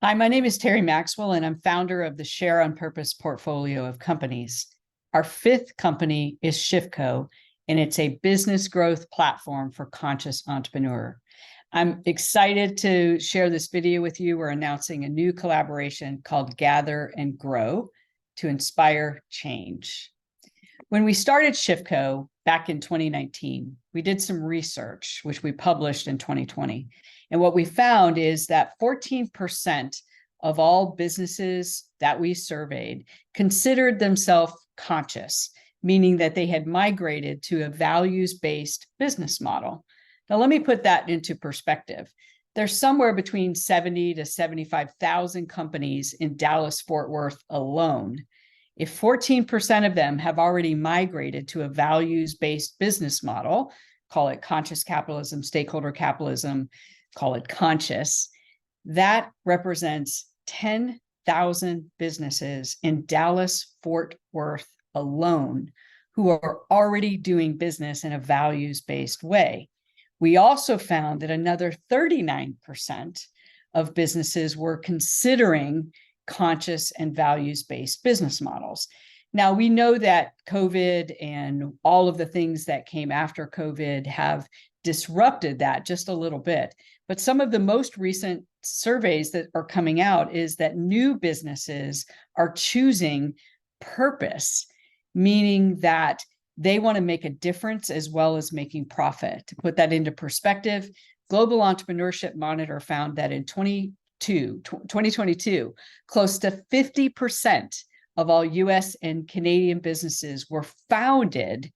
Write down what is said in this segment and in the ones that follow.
Hi, my name is Terry Maxwell, and I'm founder of the Share on Purpose portfolio of companies. Our fifth company is Shiftco, and it's a business growth platform for conscious entrepreneur. I'm excited to share this video with you. We're announcing a new collaboration called Gather and Grow to inspire change. When we started Shiftco back in 2019, we did some research, which we published in 2020. And what we found is that 14% of all businesses that we surveyed considered themselves conscious, meaning that they had migrated to a values-based business model. Now, let me put that into perspective. There's somewhere between 70 to 75,000 companies in Dallas-Fort Worth alone. If 14% of them have already migrated to a values-based business model, call it conscious capitalism, stakeholder capitalism, call it conscious, that represents 10,000 businesses in Dallas-Fort Worth alone who are already doing business in a values-based way. We also found that another 39% of businesses were considering conscious and values-based business models. Now, we know that COVID and all of the things that came after COVID have disrupted that just a little bit. But some of the most recent surveys that are coming out is that new businesses are choosing purpose, meaning that they want to make a difference as well as making profit. To put that into perspective, Global Entrepreneurship Monitor found that in 2022, close to 50% of all US and Canadian businesses were founded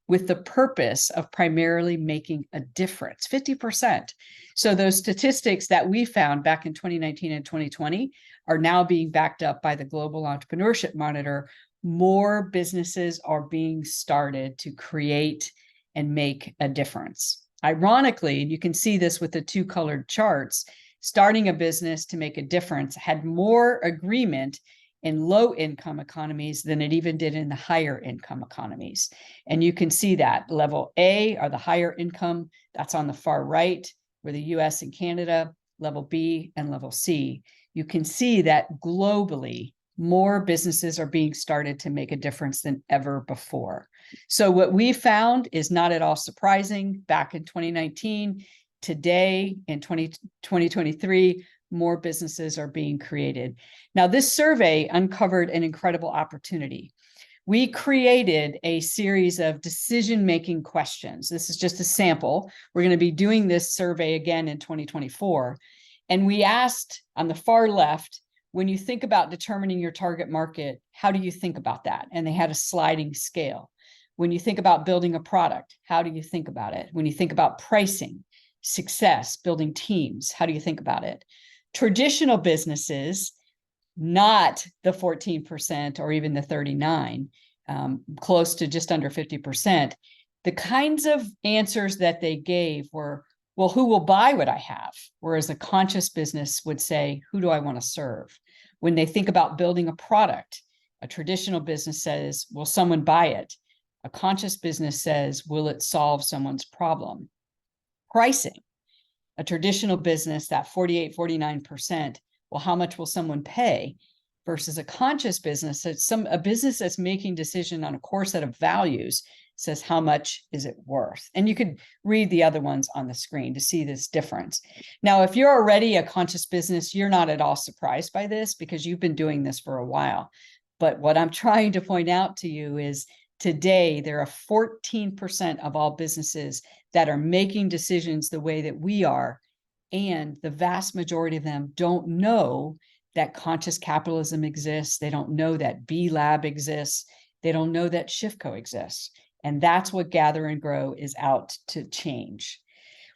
with the purpose of primarily making a difference, 50%. So those statistics that we found back in 2019 and 2020 are now being backed up by the Global Entrepreneurship Monitor. More businesses are being started to create and make a difference. Ironically, and you can see this with the two colored charts, starting a business to make a difference had more agreement in low-income economies than it even did in the higher income economies. And you can see that level A are the higher income, that's on the far right, where the US and Canada, level B and level C. You can see that globally, more businesses are being started to make a difference than ever before. So what we found is not at all surprising. Back in 2019, today in 2023, more businesses are being created. Now, this survey uncovered an incredible opportunity. We created a series of decision-making questions. This is just a sample. We're going to be doing this survey again in 2024. And we asked on the far left, when you think about determining your target market, how do you think about that? And they had a sliding scale. When you think about building a product, how do you think about it? When you think about pricing, success, building teams, how do you think about it? Traditional businesses, not the 14% or even the 39%, close to just under 50%, the kinds of answers that they gave were, well, who will buy what I have? Whereas a conscious business would say, who do I want to serve? When they think about building a product, a traditional business says, will someone buy it? A conscious business says, will it solve someone's problem? Pricing. A traditional business, that 48, 49%, well, how much will someone pay? Versus a conscious business, a business that's making decision on a core set of values says, how much is it worth? And you could read the other ones on the screen to see this difference. Now, if you're already a conscious business, you're not at all surprised by this because you've been doing this for a while. But what I'm trying to point out to you is today, there are 14% of all businesses that are making decisions the way that we are. And the vast majority of them don't know that conscious capitalism exists. They don't know that B Lab exists. They don't know that Shiftco exists. And that's what Gather and Grow is out to change.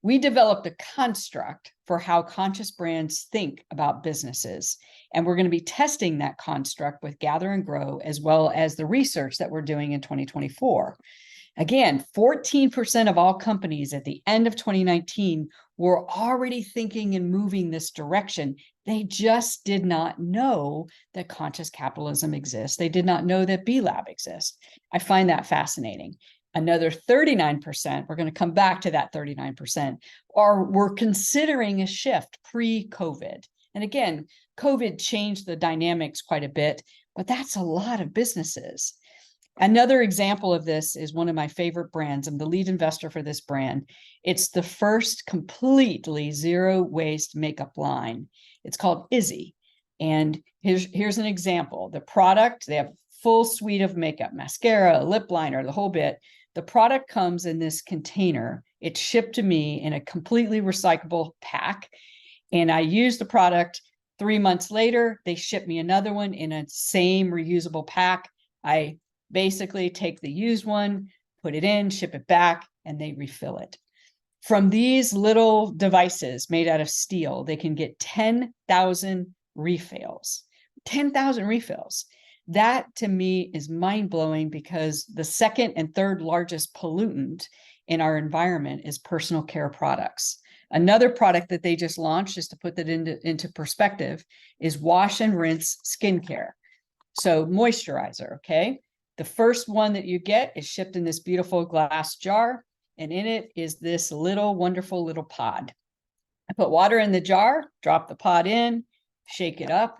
We developed a construct for how conscious brands think about businesses. And we're going to be testing that construct with Gather and Grow, as well as the research that we're doing in 2024. Again, 14% of all companies at the end of 2019 were already thinking and moving this direction. They just did not know that conscious capitalism exists. They did not know that B Lab exists. I find that fascinating. Another 39%, we're going to come back to that 39%, were considering a shift pre-COVID. And again, COVID changed the dynamics quite a bit, but that's a lot of businesses. Another example of this is one of my favorite brands. I'm the lead investor for this brand. It's the first completely zero waste makeup line. It's called Izzy. And here's an example. The product, they have full suite of makeup, mascara, lip liner, the whole bit. The product comes in this container. It's shipped to me in a completely recyclable pack. And I use the product. 3 months later, they ship me another one in a same reusable pack. I basically take the used one, put it in, ship it back, and they refill it. From these little devices made out of steel, they can get 10,000 refills. 10,000 refills. That to me is mind-blowing, because the second and third largest pollutant in our environment is personal care products. Another product that they just launched, just to put that into perspective, is wash and rinse skincare. So moisturizer, okay? The first one that you get is shipped in this beautiful glass jar, and in it is this little wonderful little pod. I put water in the jar, drop the pod in, shake it up,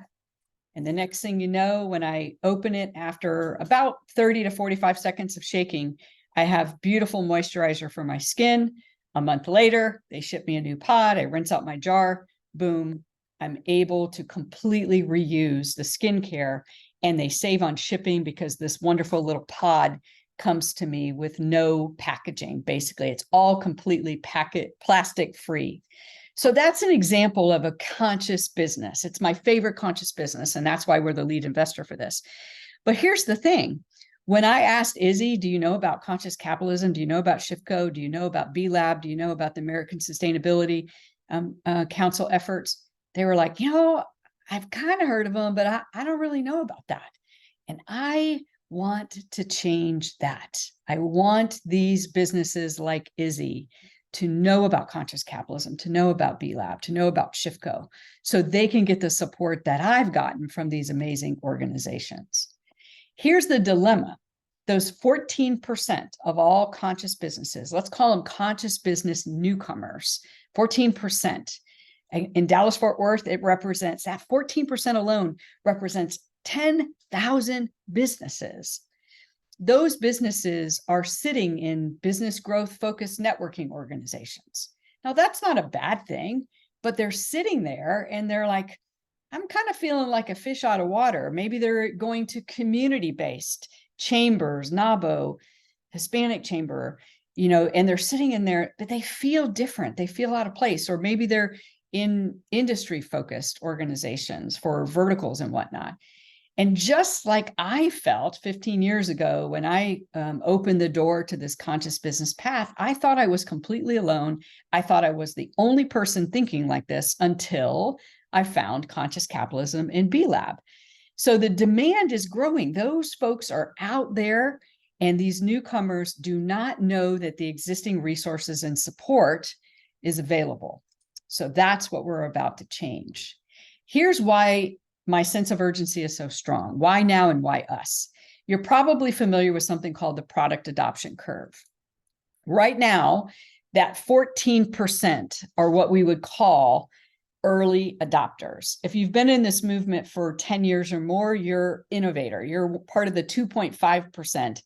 and the next thing you know, when I open it after about 30 to 45 seconds of shaking, I have beautiful moisturizer for my skin. A month later, they ship me a new pod. I rinse out my jar. Boom. I'm able to completely reuse the skincare, and they save on shipping because this wonderful little pod comes to me with no packaging. Basically, it's all completely plastic free. So that's an example of a conscious business. It's my favorite conscious business, and that's why we're the lead investor for this. But here's the thing. When I asked Izzy, do you know about conscious capitalism? Do you know about SHIFCO? Do you know about B Lab? Do you know about the American Sustainability Council efforts? They were like, I've kind of heard of them, but I don't really know about that. And I want to change that. I want these businesses like Izzy to know about conscious capitalism, to know about B Lab, to know about SHIFCO, so they can get the support that I've gotten from these amazing organizations. Here's the dilemma. Those 14% of all conscious businesses, let's call them conscious business newcomers, 14%. In Dallas-Fort Worth, it represents, that 14% alone represents 10,000 businesses. Those businesses are sitting in business growth focused networking organizations. Now, that's not a bad thing, but they're sitting there and they're like, I'm kind of feeling like a fish out of water. Maybe they're going to community-based chambers, NABO, Hispanic Chamber, and they're sitting in there, but they feel different. They feel out of place. Or maybe they're in industry-focused organizations for verticals and whatnot. And just like I felt 15 years ago when I opened the door to this conscious business path, I thought I was completely alone. I thought I was the only person thinking like this until I found conscious capitalism in B Lab. So the demand is growing. Those folks are out there, and these newcomers do not know that the existing resources and support is available. So that's what we're about to change. Here's why my sense of urgency is so strong. Why now and why us? You're probably familiar with something called the product adoption curve. Right now, that 14% are what we would call early adopters. If you've been in this movement for 10 years or more, you're innovator. You're part of the 2.5%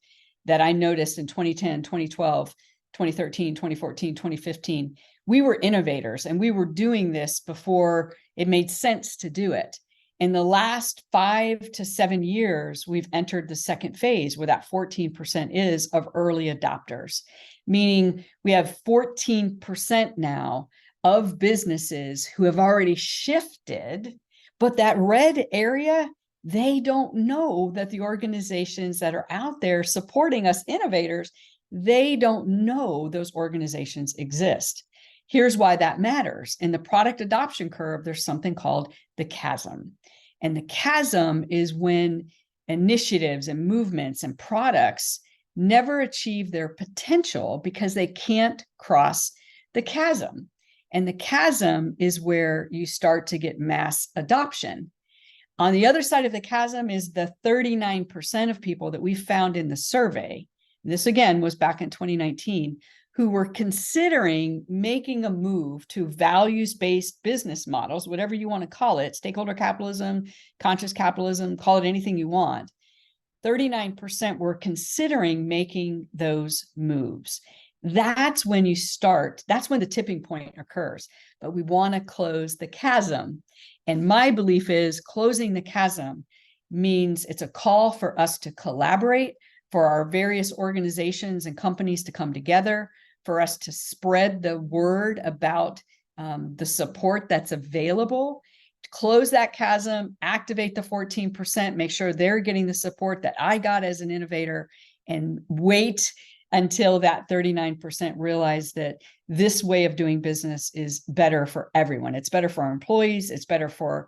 that I noticed in 2010, 2012, 2013, 2014, 2015. We were innovators, and we were doing this before it made sense to do it. In the last 5 to 7 years, we've entered the second phase where that 14% is of early adopters, meaning we have 14% now of businesses who have already shifted, but that red area, they don't know that the organizations that are out there supporting us innovators, they don't know those organizations exist. Here's why that matters. In the product adoption curve, there's something called the chasm. And the chasm is when initiatives and movements and products never achieve their potential because they can't cross the chasm. And the chasm is where you start to get mass adoption. On the other side of the chasm is the 39% of people that we found in the survey. This again was back in 2019, who were considering making a move to values-based business models, whatever you want to call it, stakeholder capitalism, conscious capitalism, call it anything you want. 39% were considering making those moves. That's when you start, that's when the tipping point occurs. But we want to close the chasm. And my belief is closing the chasm means it's a call for us to collaborate, for our various organizations and companies to come together, for us to spread the word about the support that's available, to close that chasm, activate the 14%, make sure they're getting the support that I got as an innovator, and wait until that 39% realize that this way of doing business is better for everyone. It's better for our employees. It's better for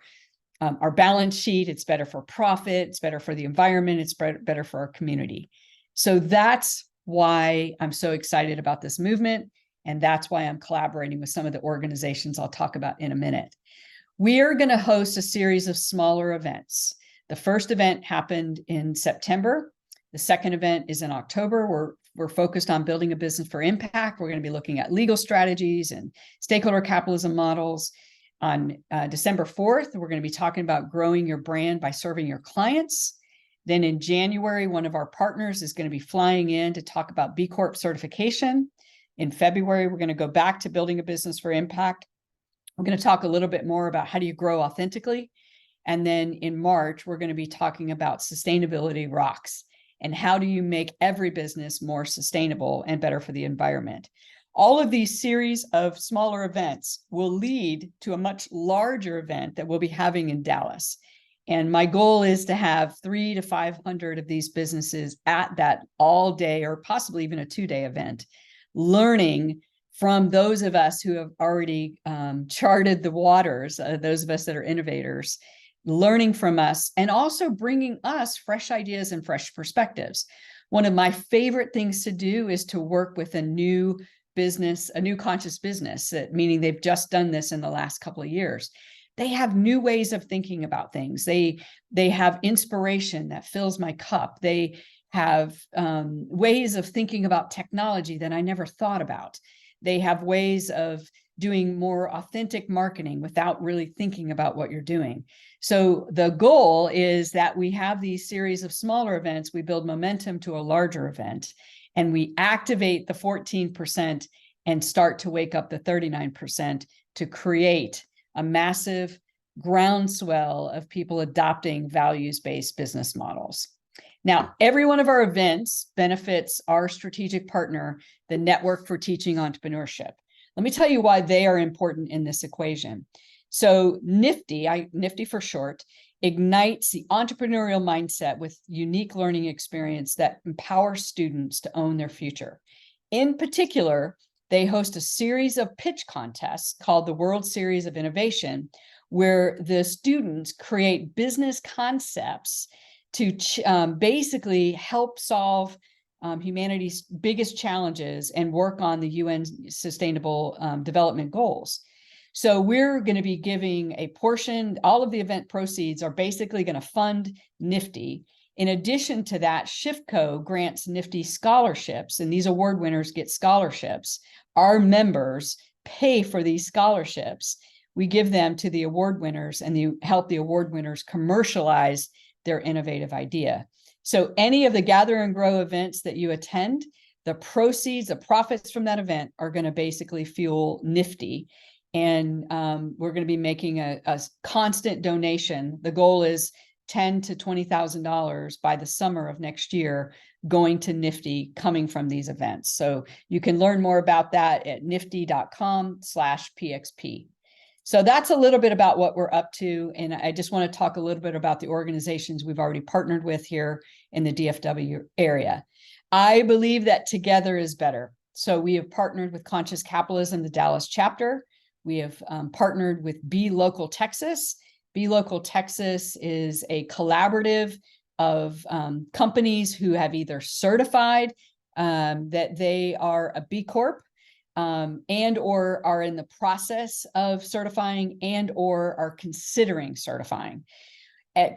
our balance sheet. It's better for profit. It's better for the environment. It's better for our community. So that's why I'm so excited about this movement. And that's why I'm collaborating with some of the organizations I'll talk about in a minute. We are going to host a series of smaller events. The first event happened in September. The second event is in October. We're focused on building a business for impact. We're going to be looking at legal strategies and stakeholder capitalism models. On December 4th, we're going to be talking about growing your brand by serving your clients. Then in January, one of our partners is going to be flying in to talk about B Corp certification. In February, we're going to go back to building a business for impact. We're going to talk a little bit more about how do you grow authentically. And then in March, we're going to be talking about sustainability rocks and how do you make every business more sustainable and better for the environment. All of these series of smaller events will lead to a much larger event that we'll be having in Dallas. And my goal is to have 300 to 500 of these businesses at that all day or possibly even a 2-day event, learning from those of us who have already charted the waters, those of us that are innovators, learning from us and also bringing us fresh ideas and fresh perspectives. One of my favorite things to do is to work with a new business, a new conscious business, meaning they've just done this in the last couple of years. They have new ways of thinking about things. They have inspiration that fills my cup. They have ways of thinking about technology that I never thought about. They have ways of doing more authentic marketing without really thinking about what you're doing. So the goal is that we have these series of smaller events, we build momentum to a larger event, and we activate the 14% and start to wake up the 39% to create a massive groundswell of people adopting values-based business models. Now, every one of our events benefits our strategic partner, the Network for Teaching Entrepreneurship. Let me tell you why they are important in this equation. So NFTE, NFTE for short, ignites the entrepreneurial mindset with unique learning experience that empowers students to own their future. In particular, they host a series of pitch contests called the World Series of Innovation, where the students create business concepts to basically help solve humanity's biggest challenges and work on the UN Sustainable Development Goals. So we're going to be giving a portion, all of the event proceeds are basically going to fund NFTE. In addition to that, SHIFTCO grants NFTE scholarships, and these award winners get scholarships. Our members pay for these scholarships. We give them to the award winners, and you help the award winners commercialize their innovative idea. So any of the Gather and Grow events that you attend, the proceeds, the profits from that event are going to basically fuel NFTE. And we're going to be making a constant donation. The goal is $10,000 to $20,000 by the summer of next year going to NFTE coming from these events. So you can learn more about that at nifty.com/PXP. So that's a little bit about what we're up to. And I just want to talk a little bit about the organizations we've already partnered with here in the DFW area. I believe that together is better. So we have partnered with Conscious Capitalism, the Dallas chapter. We have partnered with Be Local Texas. Be Local Texas is a collaborative of companies who have either certified that they are a B Corp, and or are in the process of certifying and or are considering certifying.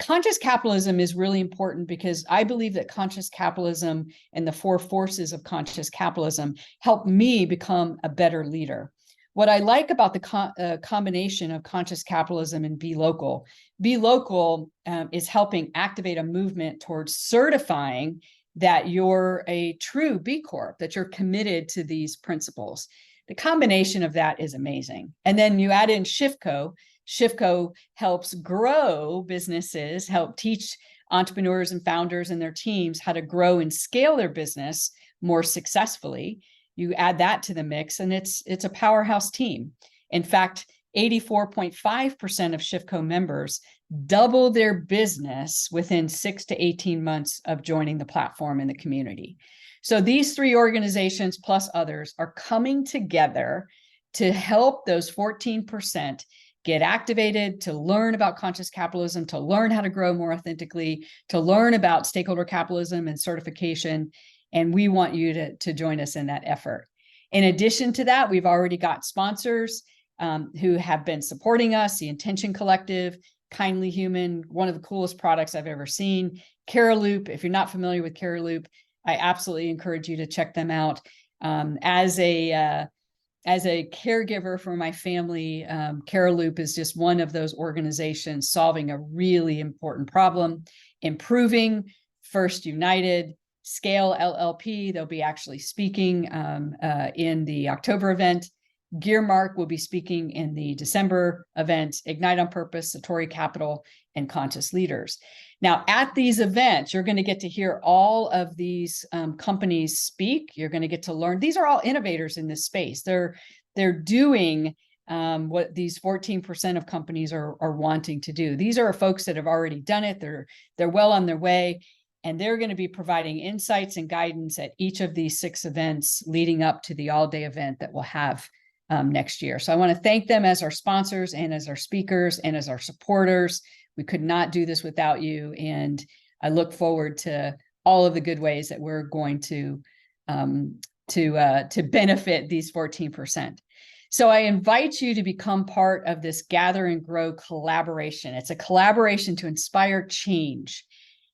Conscious capitalism is really important because I believe that conscious capitalism and the 4 forces of conscious capitalism help me become a better leader. What I like about the combination of conscious capitalism and Be Local is helping activate a movement towards certifying that you're a true B Corp, that you're committed to these principles. The combination of that is amazing. And then you add in SchiffCo. SchiffCo helps grow businesses, help teach entrepreneurs and founders and their teams how to grow and scale their business more successfully. You add that to the mix, and it's a powerhouse team. In fact, 84.5% of SchiffCo members double their business within 6 to 18 months of joining the platform in the community. So these 3 organizations plus others are coming together to help those 14% get activated, to learn about conscious capitalism, to learn how to grow more authentically, to learn about stakeholder capitalism and certification. And we want you to join us in that effort. In addition to that, we've already got sponsors who have been supporting us, the Intention Collective, Kindly Human, one of the coolest products I've ever seen. Caraloop, if you're not familiar with Caraloop, I absolutely encourage you to check them out. As a caregiver for my family, Caraloop is just one of those organizations solving a really important problem, improving. First United, Scale LLP, they'll be actually speaking in the October event. Gearmark will be speaking in the December event, Ignite on Purpose, Satori Capital, and Conscious Leaders. Now, at these events, you're going to get to hear all of these companies speak. You're going to get to learn. These are all innovators in this space. They're doing what these 14% of companies are wanting to do. These are folks that have already done it. They're well on their way, and they're going to be providing insights and guidance at each of these 6 events leading up to the all-day event that we'll have next year. So I want to thank them as our sponsors and as our speakers and as our supporters. We could not do this without you. And I look forward to all of the good ways that we're going to benefit these 14%. So I invite you to become part of this Gather and Grow collaboration. It's a collaboration to inspire change.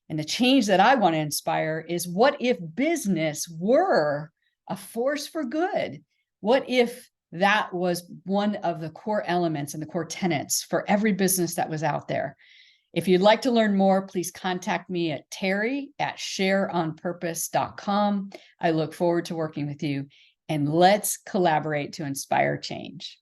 And the change that I want to inspire is, what if business were a force for good? What if that was one of the core elements and the core tenets for every business that was out there? If you'd like to learn more, please contact me at terry@shareonpurpose.com. I look forward to working with you, and let's collaborate to inspire change.